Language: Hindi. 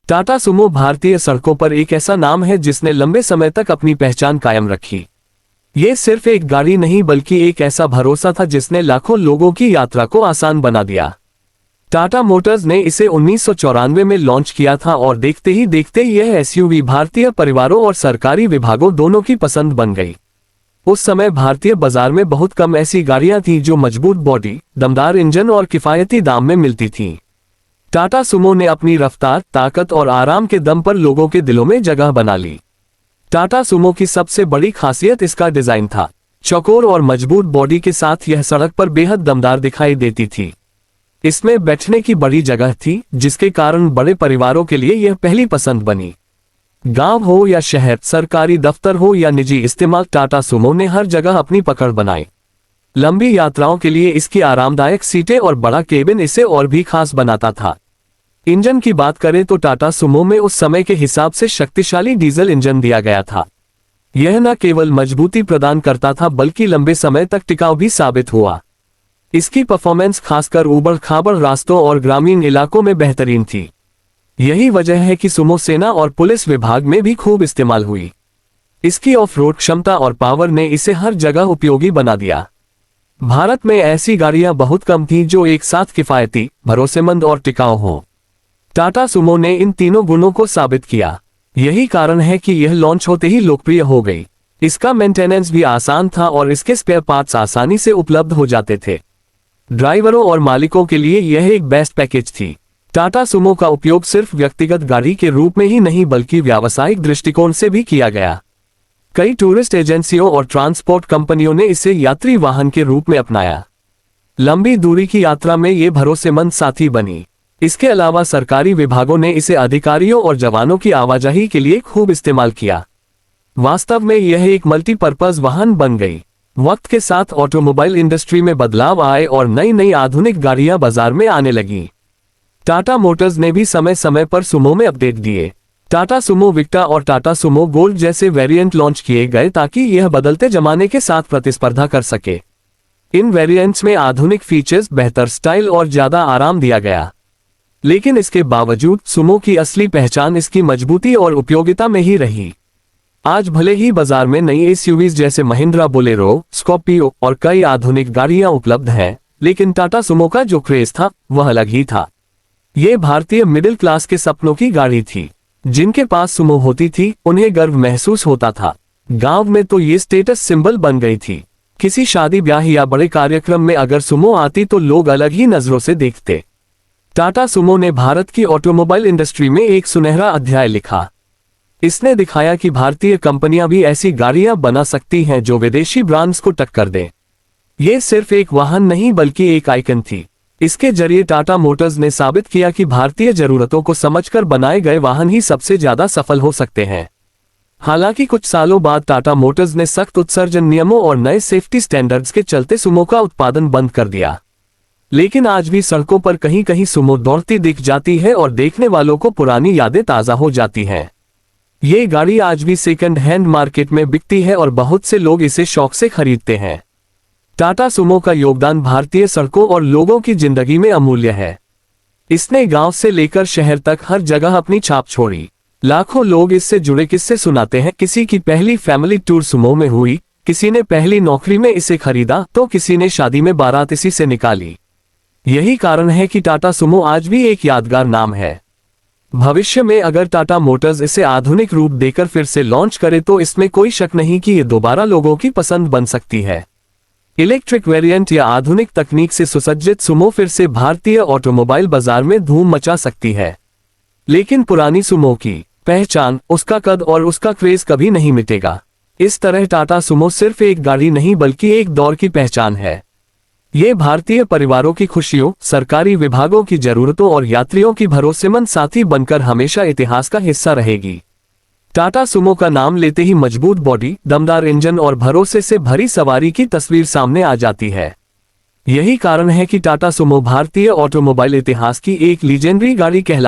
टाटा सुमो भारतीय सड़कों पर एक ऐसा नाम है जिसने लंबे समय तक अपनी पहचान कायम रखी। ये सिर्फ एक गाड़ी नहीं बल्कि एक ऐसा भरोसा था जिसने लाखों लोगों की यात्रा को आसान बना दिया। टाटा मोटर्स ने इसे 1994 में लॉन्च किया था और देखते ही देखते यह एसयूवी भारतीय परिवारों और सरकारी विभागों दोनों की पसंद बन गई। उस समय भारतीय बाजार में बहुत कम ऐसी गाड़ियां थीं जो मजबूत बॉडी, दमदार इंजन और किफायती दाम में मिलती थीं। टाटा सुमो ने अपनी रफ्तार, ताकत और आराम के दम पर लोगों के दिलों में जगह बना ली। टाटा सुमो की सबसे बड़ी खासियत इसका डिजाइन था। चौकोर और मजबूत बॉडी के साथ यह सड़क पर बेहद दमदार दिखाई देती थी। इसमें बैठने की बड़ी जगह थी, जिसके कारण बड़े परिवारों के लिए यह पहली पसंद बनी। गांव हो या शहर, सरकारी दफ्तर हो या निजी इस्तेमाल, टाटा सुमो ने हर जगह अपनी पकड़ बनाई। लंबी यात्राओं के लिए इसकी आरामदायक सीटें और बड़ा केबिन इसे और भी खास बनाता था। इंजन की बात करें तो टाटा सुमो में उस समय के हिसाब से शक्तिशाली डीजल इंजन दिया गया था। यह न केवल मजबूती प्रदान करता था बल्कि लंबे समय तक टिकाऊ भी साबित हुआ। इसकी परफॉर्मेंस खासकर ऊबड़-खाबड़ रास्तों और ग्रामीण इलाकों में बेहतरीन थी। यही वजह है कि सुमो सेना और पुलिस विभाग में भी खूब इस्तेमाल हुई। इसकी ऑफ रोड क्षमता और पावर ने इसे हर जगह उपयोगी बना दिया। भारत में ऐसी गाड़ियां बहुत कम थीं जो एक साथ किफायती, भरोसेमंद और टिकाऊ हों। टाटा सुमो ने इन तीनों गुणों को साबित किया। यही कारण है कि यह लॉन्च होते ही लोकप्रिय हो गई। इसका मेंटेनेंस भी आसान था और इसके स्पेयर पार्ट्स आसानी से उपलब्ध हो जाते थे। ड्राइवरों और मालिकों के लिए यह एक बेस्ट पैकेज थी। टाटा सुमो का उपयोग सिर्फ व्यक्तिगत गाड़ी के रूप में ही नहीं बल्कि व्यावसायिक दृष्टिकोण से भी किया गया। कई टूरिस्ट एजेंसियों और ट्रांसपोर्ट कंपनियों ने इसे यात्री वाहन के रूप में अपनाया। लंबी दूरी की यात्रा में ये भरोसेमंद साथी बनी। इसके अलावा सरकारी विभागों ने इसे अधिकारियों और जवानों की आवाजाही के लिए खूब इस्तेमाल किया। वास्तव में यह एक मल्टीपर्पज वाहन बन गई। वक्त के साथ ऑटोमोबाइल इंडस्ट्री में बदलाव आए और नई नई आधुनिक गाड़ियां बाजार में आने लगीं। टाटा मोटर्स ने भी समय समय पर सुमो में अपडेट दिए। टाटा सुमो विक्टा और टाटा सुमो गोल्ड जैसे वेरिएंट लॉन्च किए गए ताकि यह बदलते जमाने के साथ प्रतिस्पर्धा कर सके। इन वेरिएंट्स में आधुनिक फीचर्स, बेहतर स्टाइल और ज्यादा आराम दिया गया। लेकिन इसके बावजूद सुमो की असली पहचान इसकी मजबूती और उपयोगिता में ही रही। आज भले ही बाजार में नई एसयूवीज जैसे महिंद्रा बोलेरो, स्कॉर्पियो और कई आधुनिक गाड़ियां उपलब्ध हैं, लेकिन टाटा सुमो का जो क्रेज था वह अलग ही था। ये भारतीय मिडिल क्लास के सपनों की गाड़ी थी। जिनके पास सुमो होती थी उन्हें गर्व महसूस होता था। गांव में तो ये स्टेटस सिंबल बन गई थी। किसी शादी ब्याह या बड़े कार्यक्रम में अगर सुमो आती तो लोग अलग ही नजरों से देखते। टाटा सुमो ने भारत की ऑटोमोबाइल इंडस्ट्री में एक सुनहरा अध्याय लिखा। इसने दिखाया कि भारतीय कंपनियां भी ऐसी गाड़ियां बना सकती हैं जो विदेशी ब्रांड्स को टक्कर दें। ये सिर्फ एक वाहन नहीं बल्कि एक आइकन थी। इसके जरिए टाटा मोटर्स ने साबित किया कि भारतीय जरूरतों को समझकर बनाए गए वाहन ही सबसे ज्यादा सफल हो सकते हैं। हालांकि कुछ सालों बाद टाटा मोटर्स ने सख्त उत्सर्जन नियमों और नए सेफ्टी स्टैंडर्ड्स के चलते सुमो का उत्पादन बंद कर दिया। लेकिन आज भी सड़कों पर कहीं कहीं सुमो दौड़ती दिख जाती है और देखने वालों को पुरानी यादें ताज़ा हो जाती हैं। ये गाड़ी आज भी सेकंड हैंड मार्केट में बिकती है और बहुत से लोग इसे शौक से खरीदते हैं। टाटा सुमो का योगदान भारतीय सड़कों और लोगों की जिंदगी में अमूल्य है। इसने गांव से लेकर शहर तक हर जगह अपनी छाप छोड़ी। लाखों लोग इससे जुड़े किस्से सुनाते हैं। किसी की पहली फैमिली टूर सुमो में हुई, किसी ने पहली नौकरी में इसे खरीदा तो किसी ने शादी में बारात इसी से निकाली। यही कारण है कि टाटा सुमो आज भी एक यादगार नाम है। भविष्य में अगर टाटा मोटर्स इसे आधुनिक रूप देकर फिर से लॉन्च करे तो इसमें कोई शक नहीं कि ये दोबारा लोगों की पसंद बन सकती है। इलेक्ट्रिक वेरिएंट या आधुनिक तकनीक से सुसज्जित सुमो फिर से भारतीय ऑटोमोबाइल बाजार में धूम मचा सकती है। लेकिन पुरानी सुमो की पहचान, उसका कद और उसका क्रेज कभी नहीं मिटेगा। इस तरह टाटा सुमो सिर्फ एक गाड़ी नहीं बल्कि एक दौर की पहचान है। ये भारतीय परिवारों की खुशियों, सरकारी विभागों की जरूरतों और यात्रियों की भरोसेमंद साथी बनकर हमेशा इतिहास का हिस्सा रहेगी। टाटा सुमो का नाम लेते ही मजबूत बॉडी, दमदार इंजन और भरोसे से भरी सवारी की तस्वीर सामने आ जाती है। यही कारण है कि टाटा सुमो भारतीय ऑटोमोबाइल इतिहास की एक लीजेंडरी गाड़ी कहलाती है।